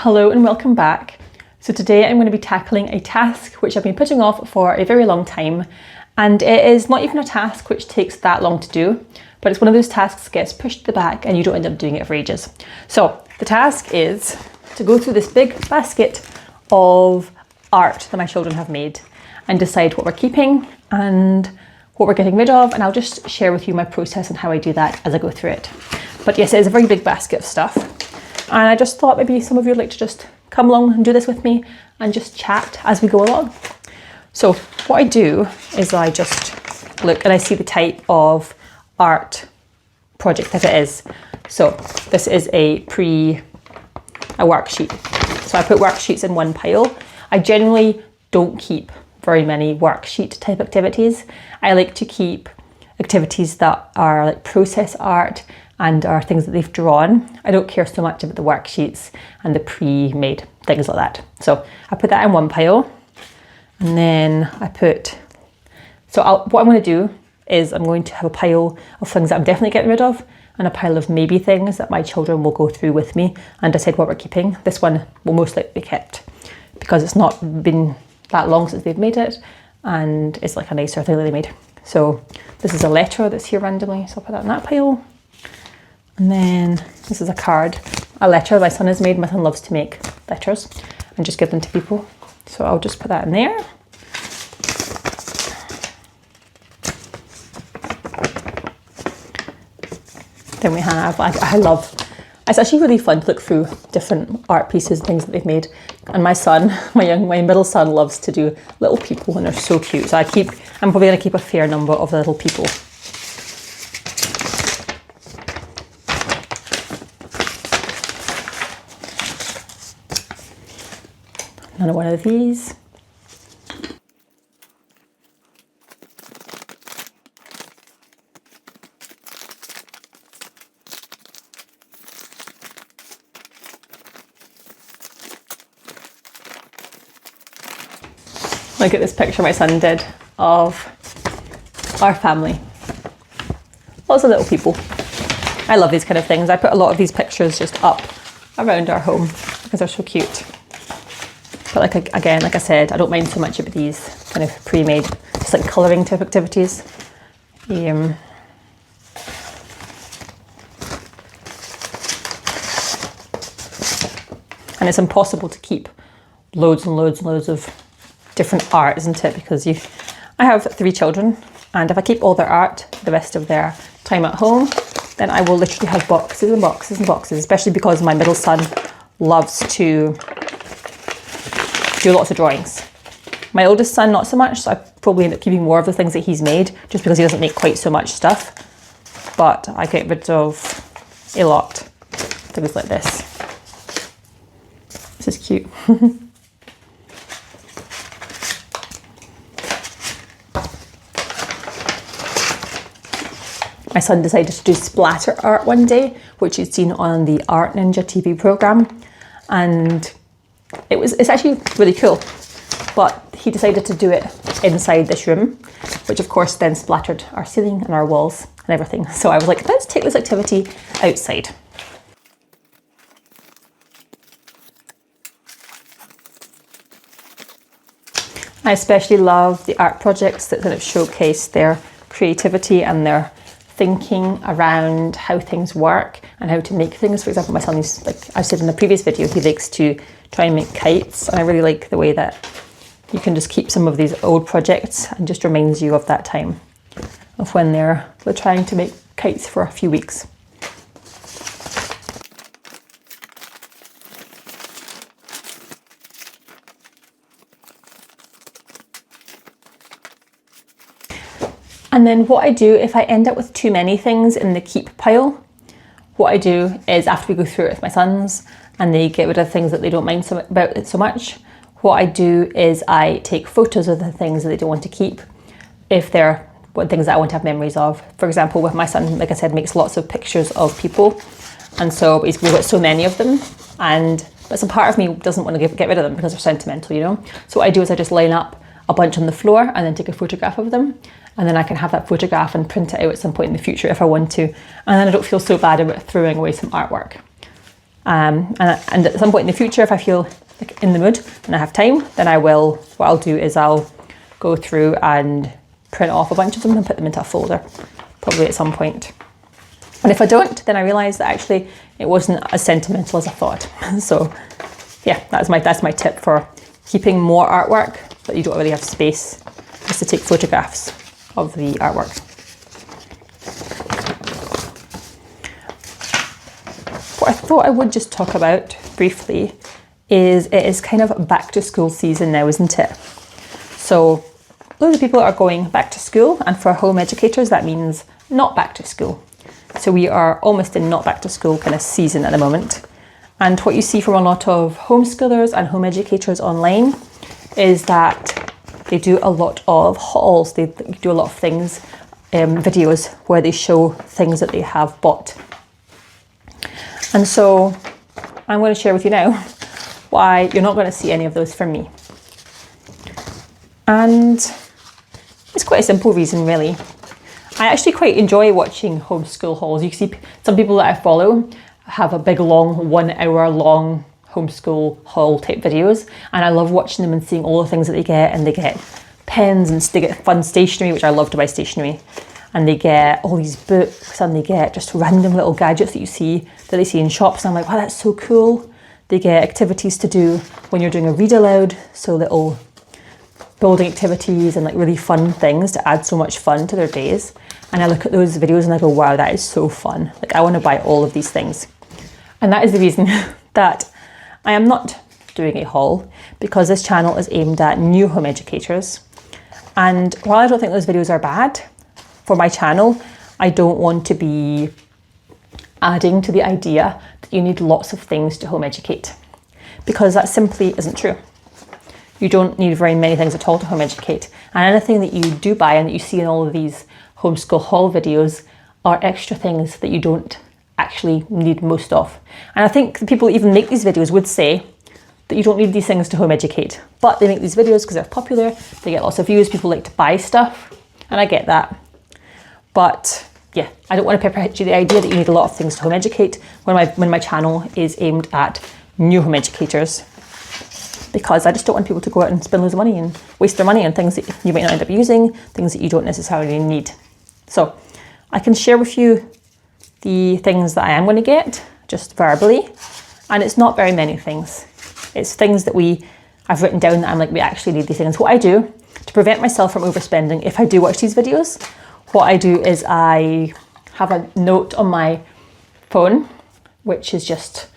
Hello and welcome back. So today I'm going to be tackling a task which I've been putting off for a very long time, and it is not even a task which takes that long to do, but it's one of those tasks that gets pushed to the back and you don't end up doing it for ages. So the task is to go through this big basket of art that my children have made and decide what we're keeping and what we're getting rid of, and I'll just share with you my process and how I do that as I go through it. But yes, it is a very big basket of stuff. And I just thought maybe some of you would like to just come along and do this with me and just chat as we go along. So what I do is I just look and I see the type of art project that it is. So this is a worksheet. So I put worksheets in one pile. I generally don't keep very many worksheet type activities. I like to keep activities that are like process art and are things that they've drawn. I don't care so much about the worksheets and the pre-made things like that. So I put that in one pile, and then I put, what I'm going to do is I'm going to have a pile of things that I'm definitely getting rid of and a pile of maybe things that my children will go through with me and decide what we're keeping. This one will most likely be kept because it's not been that long since they've made it and it's like a nicer thing that they made. So this is a letter that's here randomly, so I'll put that in that pile. And then this is a letter my son has made. My son loves to make letters and just give them to people. So I'll just put that in there. Then we have, it's actually really fun to look through different art pieces, things that they've made. And my son, my middle son loves to do little people and they're so cute. So I'm probably gonna keep a fair number of the little people. Another one of these. Look at this picture my son did of our family. Lots of little people. I love these kind of things. I put a lot of these pictures just up around our home because they're so cute. But like I said, I don't mind so much about these kind of pre-made, just like colouring type activities. And it's impossible to keep loads and loads and loads of different art, isn't it? Because I have 3 children, and if I keep all their art the rest of their time at home, then I will literally have boxes and boxes and boxes, especially because my middle son loves to do lots of drawings. My oldest son, not so much, so I probably end up keeping more of the things that he's made just because he doesn't make quite so much stuff. But I get rid of a lot. Things like this. This is cute. My son decided to do splatter art one day, which he'd seen on the Art Ninja TV program, and it's actually really cool, but he decided to do it inside this room, which of course then splattered our ceiling and our walls and everything. So I was like, let's take this activity outside. I especially love the art projects that kind of showcase their creativity and their thinking around how things work and how to make things. For example, my son is, like I said in the previous video, he likes to try and make kites, and I really like the way that you can just keep some of these old projects and just reminds you of that time of when they're trying to make kites for a few weeks. And then what I do, if I end up with too many things in the keep pile, what I do is after we go through it with my sons and they get rid of things that they don't mind about it so much, what I do is I take photos of the things that they don't want to keep if they're things that I want to have memories of. For example, with my son, like I said, makes lots of pictures of people, and so we've got so many of them, but some part of me doesn't want to get rid of them because they're sentimental, you know. So what I do is I just line up a bunch on the floor and then take a photograph of them, and then I can have that photograph and print it out at some point in the future if I want to, and then I don't feel so bad about throwing away some artwork. And at some point in the future, if I feel like in the mood and I have time, then what I'll do is I'll go through and print off a bunch of them and put them into a folder, probably at some point. And if I don't, then I realise that actually it wasn't as sentimental as I thought. So yeah, that's my tip for keeping more artwork, but you don't really have space, is to take photographs of the artwork. What I thought I would just talk about briefly is it is kind of back to school season now, isn't it? So loads of people are going back to school, and for home educators that means not back to school. So we are almost in not back to school kind of season at the moment. And what you see from a lot of homeschoolers and home educators online is that they do a lot of hauls. They do a lot of things, videos where they show things that they have bought. And so I'm going to share with you now why you're not going to see any of those from me. And it's quite a simple reason, really. I actually quite enjoy watching homeschool hauls. You can see some people that I follow have a big long 1 hour long homeschool haul type videos, and I love watching them and seeing all the things that they get. And they get pens, and they get fun stationery, which I love to buy stationery, and they get all these books, and they get just random little gadgets that they see in shops, and I'm like, wow, that's so cool. They get activities to do when you're doing a read aloud, so little building activities and like really fun things to add so much fun to their days. And I look at those videos and I go, wow, that is so fun. Like, I want to buy all of these things. And that is the reason that I am not doing a haul, because this channel is aimed at new home educators. And while I don't think those videos are bad for my channel, I don't want to be adding to the idea that you need lots of things to home educate, because that simply isn't true. You don't need very many things at all to home educate. And anything that you do buy and that you see in all of these homeschool haul videos are extra things that you don't actually need most of. And I think the people that even make these videos would say that you don't need these things to home educate, but they make these videos because they're popular, they get lots of views, people like to buy stuff, and I get that. But yeah, I don't want to perpetuate the idea that you need a lot of things to home educate when my channel is aimed at new home educators, because I just don't want people to go out and spend loads of money and waste their money on things that you might not end up using, things that you don't necessarily need. So I can share with you the things that I am going to get, just verbally, and it's not very many things. It's things that I've written down that I'm like, we actually need these things. What I do to prevent myself from overspending, if I do watch these videos, what I do is I have a note on my phone, which is just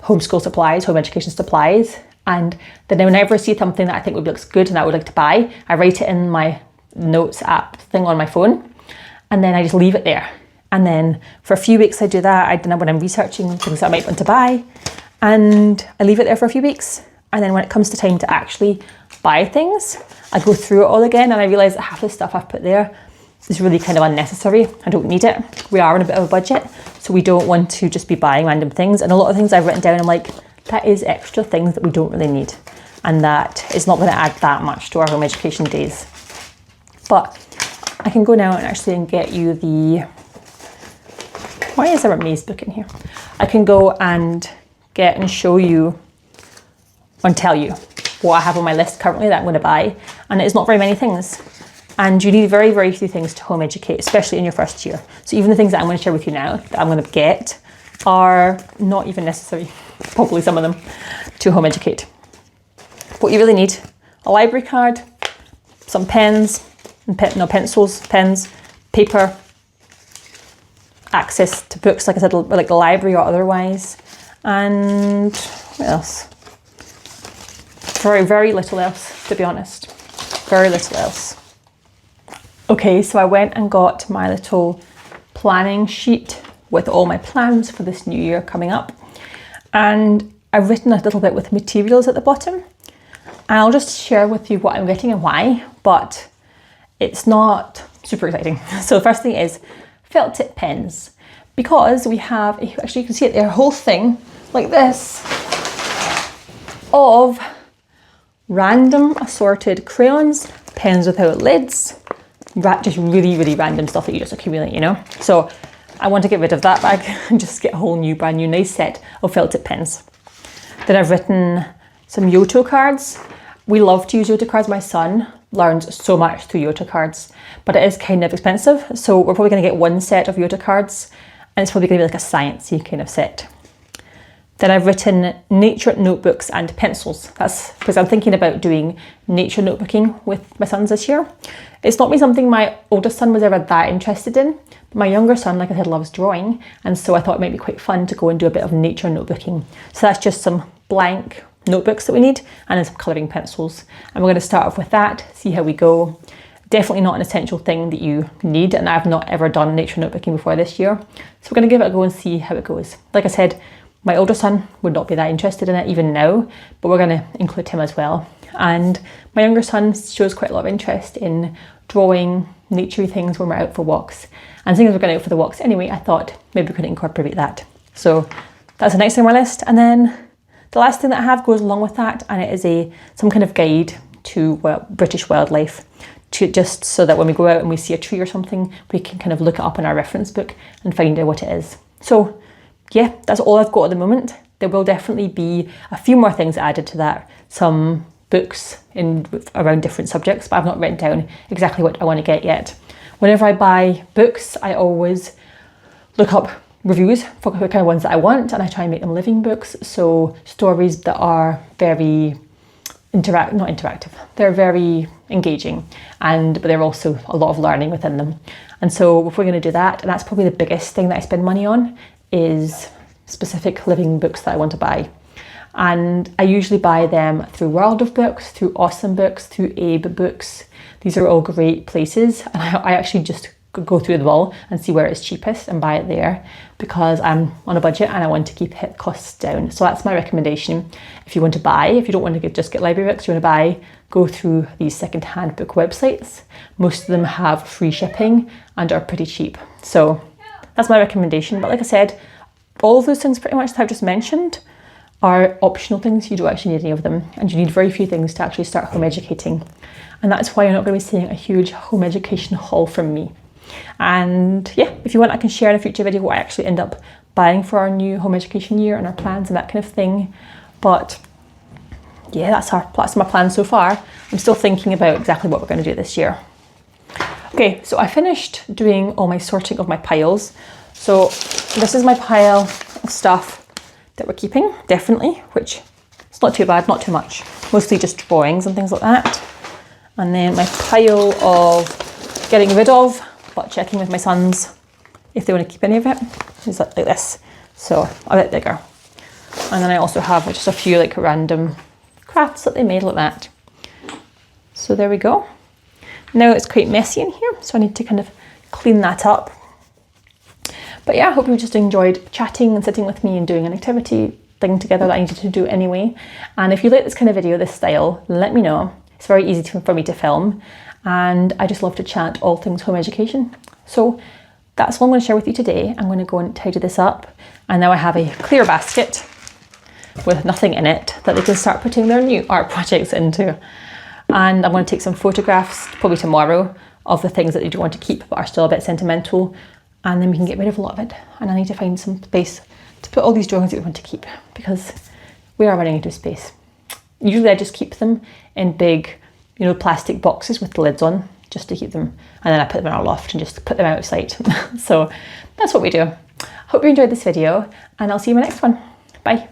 homeschool supplies, home education supplies. And then whenever I see something that I think looks good and I would like to buy, I write it in my notes app thing on my phone, and then I just leave it there. And then for a few weeks I do that. When I'm researching things that I might want to buy, and I leave it there for a few weeks. And then when it comes to time to actually buy things, I go through it all again, and I realise that half the stuff I've put there is really kind of unnecessary. I don't need it. We are on a bit of a budget, so we don't want to just be buying random things. And a lot of things I've written down, I'm like, that is extra things that we don't really need, and that is not going to add that much to our home education days. But I can go now and actually get you the... Why is there a maze book in here? I can go and get and show you and tell you what I have on my list currently that I'm going to buy, and it is not very many things. And you need very, very few things to home educate, especially in your first year. So even the things that I'm going to share with you now that I'm going to get are not even necessary, probably some of them, to home educate. What you really need: a library card, some pens, pencils, pens, paper, access to books, like I said, like the library or otherwise, and what else? Very, very little else, to be honest. Very little else. Okay, so I went and got my little planning sheet with all my plans for this new year coming up, and I've written a little bit with materials at the bottom, and I'll just share with you what I'm getting and why, but it's not super exciting. So the first thing is felt tip pens, because we have, actually you can see it there, a whole thing like this of random assorted crayons, pens without lids, just really, really random stuff that you just accumulate, you know? So I want to get rid of that bag and just get a whole new, brand new, nice set of felt tip pens. Then I've written some Yoto cards. We love to use Yoto cards. My son learns so much through Yoto cards, but it is kind of expensive. So we're probably going to get one set of Yoto cards, and it's probably going to be like a sciencey kind of set. Then I've written nature notebooks and pencils. That's because I'm thinking about doing nature notebooking with my sons this year. It's not something my oldest son was ever that interested in. But my younger son, like I said, loves drawing. And so I thought it might be quite fun to go and do a bit of nature notebooking. So that's just some blank notebooks that we need and then some colouring pencils. And we're going to start off with that, see how we go. Definitely not an essential thing that you need. And I've not ever done nature notebooking before this year. So we're going to give it a go and see how it goes. Like I said, my older son would not be that interested in it even now, but we're going to include him as well. And my younger son shows quite a lot of interest in drawing naturey things when we're out for walks. And seeing as we're going out for the walks anyway, I thought maybe we could incorporate that. So that's the next thing on my list. And then the last thing that I have goes along with that, and it is some kind of guide to British wildlife, just so that when we go out and we see a tree or something, we can kind of look it up in our reference book and find out what it is. So yeah, that's all I've got at the moment. There will definitely be a few more things added to that, some books around different subjects, but I've not written down exactly what I want to get yet. Whenever I buy books, I always look up reviews for the kind of ones that I want, and I try and make them living books, so stories that are very not interactive, they're very engaging, but they're also a lot of learning within them. And so if we're going to do that, and that's probably the biggest thing that I spend money on, is specific living books that I want to buy. And I usually buy them through World of Books, through Awesome Books, through Abe Books. These are all great places, and I actually just go through them all and see where it's cheapest and buy it there, because I'm on a budget and I want to keep costs down. So that's my recommendation. If you want to buy, if you don't want to just get library books, you want to buy, go through these second-hand book websites. Most of them have free shipping and are pretty cheap. So that's my recommendation. But like I said, all of those things pretty much that I've just mentioned are optional things. You don't actually need any of them, and you need very few things to actually start home educating. And that's why you're not going to be seeing a huge home education haul from me. And yeah, if you want, I can share in a future video what I actually end up buying for our new home education year and our plans and that kind of thing. But yeah, that's my plan so far. I'm still thinking about exactly what we're going to do this year. Okay, so I finished doing all my sorting of my piles. So this is my pile of stuff that we're keeping, definitely, which it's not too bad, not too much. Mostly just drawings and things like that. And then my pile of getting rid of, but checking with my sons if they want to keep any of it, is like this. So a bit bigger. And then I also have just a few like random crafts that they made like that. So there we go. Now it's quite messy in here, so I need to kind of clean that up. But yeah, I hope you just enjoyed chatting and sitting with me and doing an activity thing together that I needed to do anyway. And if you like this kind of video, this style, let me know. It's very easy for me to film, and I just love to chat all things home education. So that's what I'm going to share with you today. I'm going to go and tidy this up, and now I have a clear basket with nothing in it that they can start putting their new art projects into. And I'm going to take some photographs, probably tomorrow, of the things that they don't want to keep but are still a bit sentimental, and then we can get rid of a lot of it. And I need to find some space to put all these drawings that we want to keep, because we are running out of space. Usually I just keep them in big, plastic boxes with the lids on, just to keep them, and then I put them in our loft and just put them out of sight. So that's what we do. Hope you enjoyed this video, and I'll see you in my next one. Bye.